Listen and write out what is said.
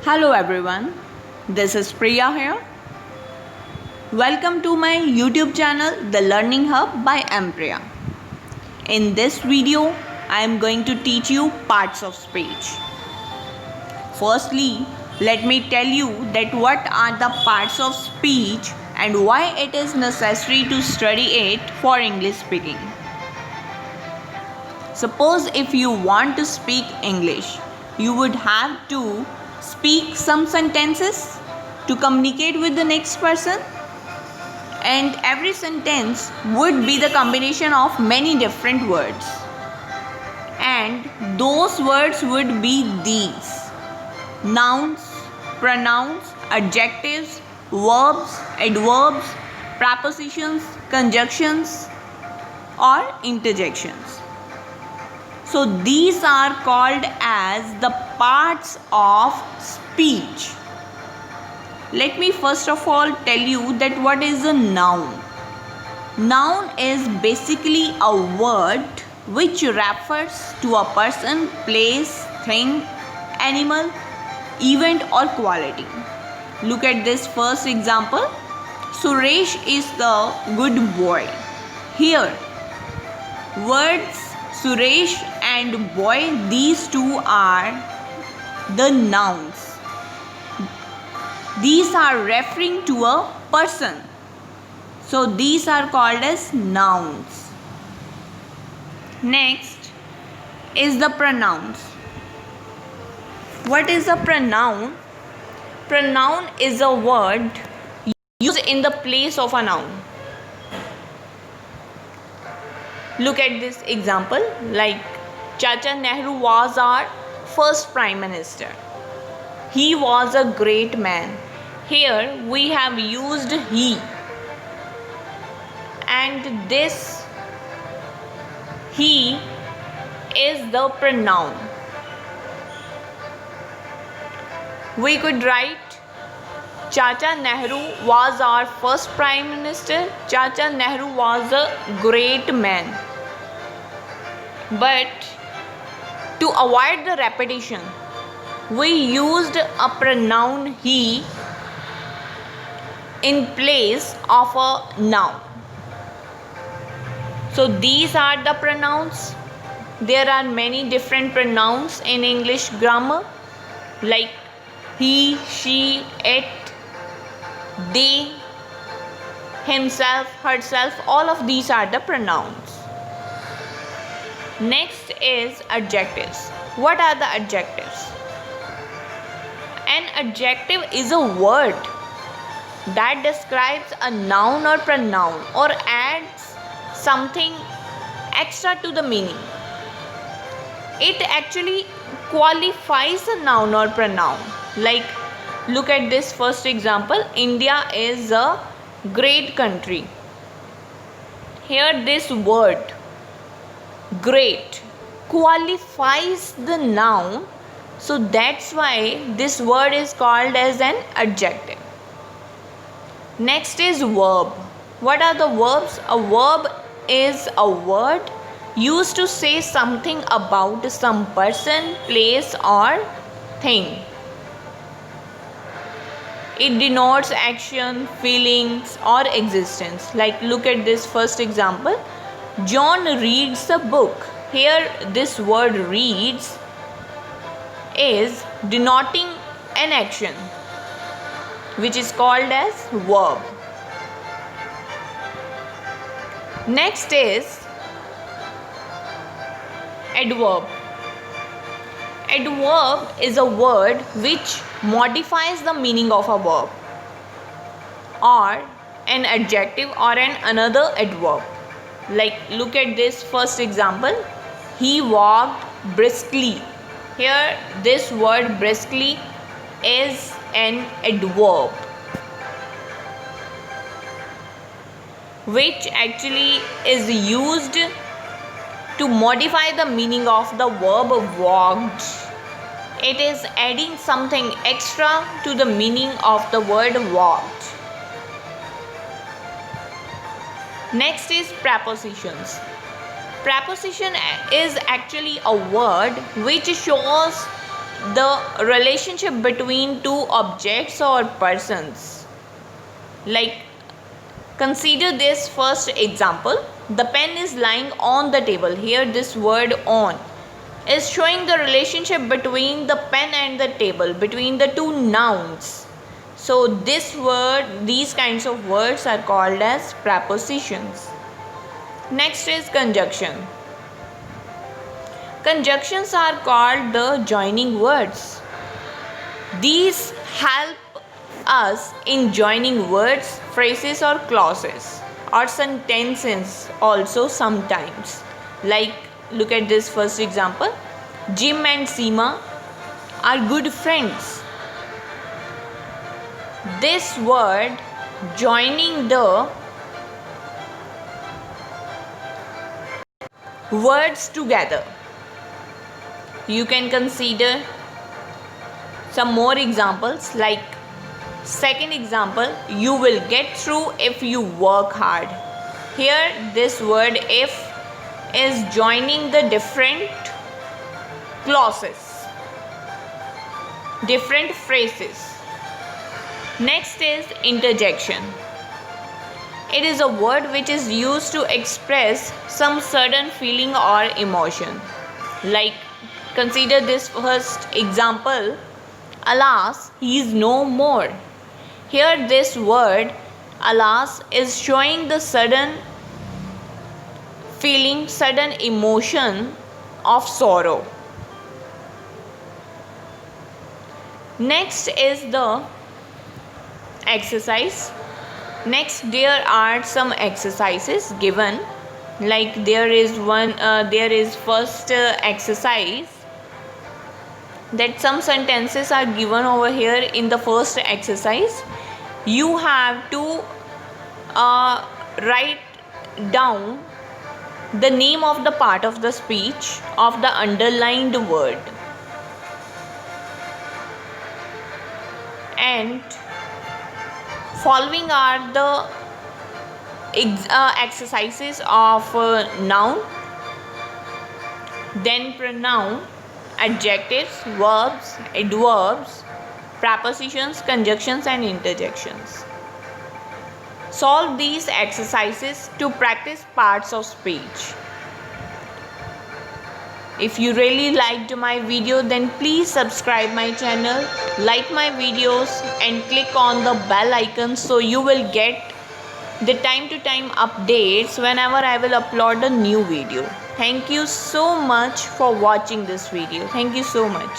Hello everyone, this is Priya here. Welcome to my YouTube channel The Learning Hub by Priya. In this video, I am going to teach you parts of speech. Firstly, let me tell you that what are the parts of speech and why it is necessary to study it for English speaking. Suppose if you want to speak English, you would have to speak some sentences to communicate with the next person, and every sentence would be the combination of many different words, and those words would be these: nouns, pronouns, adjectives, verbs, adverbs, prepositions, conjunctions or interjections. So these are called as the parts of speech. Let me first of all tell you that what is a noun. Noun is basically a word which refers to a person, place, thing, animal, event or quality. Look at this first example. Suresh is the good boy. Here, words Suresh and boy, these two are the nouns. These are referring to a person. So these are called as nouns. Next is the pronouns. What is a pronoun? Pronoun is a word used in the place of a noun. Look at this example, like Chacha Nehru was our first Prime Minister. He was a great man. Here we have used he, and this he is the pronoun. We could write Chacha Nehru was our first Prime Minister. Chacha Nehru was a great man. But to avoid the repetition, we used a pronoun he in place of a noun. So these are the pronouns. There are many different pronouns in English grammar, like he, she, it, they, himself, herself. All of these are the pronouns. Next is adjectives. What are the adjectives? An adjective is a word that describes a noun or pronoun or adds something extra to the meaning. It actually qualifies a noun or pronoun. Like, look at this first example. India is a great country. Here this word great qualifies the noun, so that's why this word is called as an adjective. Next is verb. What are the verbs? A verb is a word used to say something about some person, place or thing. It denotes action, feelings or existence. Like, look at this first example. John reads a book. Here this word reads is denoting an action which is called as verb. Next is adverb. Adverb is a word which modifies the meaning of a verb or an adjective or another adverb. Like, look at this first example. He walked briskly. Here this word briskly is an adverb which actually is used to modify the meaning of the verb walked. It is adding something extra to the meaning of the word walked. Next is prepositions. Preposition is actually a word which shows the relationship between two objects or persons. Like, consider this first example. The pen is lying on the table. Here this word on is showing the relationship between the pen and the table, between the two nouns. So these kinds of words are called as prepositions. Next is conjunction. Conjunctions are called the joining words. These help us in joining words, phrases or clauses or sentences also sometimes. Like, look at this first example. Jim and Seema are good friends. This word joining the words together. You can consider some more examples. Like, second example, you will get through if you work hard. Here this word if is joining the different clauses, different phrases. Next is interjection. It is a word which is used to express some certain feeling or emotion. Like, consider this first example. Alas, he is no more. Here this word alas is showing the sudden feeling, sudden emotion of sorrow. Next is the exercise. Next, there are some exercises given. Like, there is first exercise, that some sentences are given over here in the first exercise. You have to write down the name of the part of the speech of the underlined word, and following are the exercises of noun, then pronoun, adjectives, verbs, adverbs, prepositions, conjunctions and interjections. Solve these exercises to practice parts of speech. If you really liked my video, then please subscribe my channel, like my videos and click on the bell icon so you will get the time to time updates whenever I will upload a new video. Thank you so much for watching this video. Thank you so much.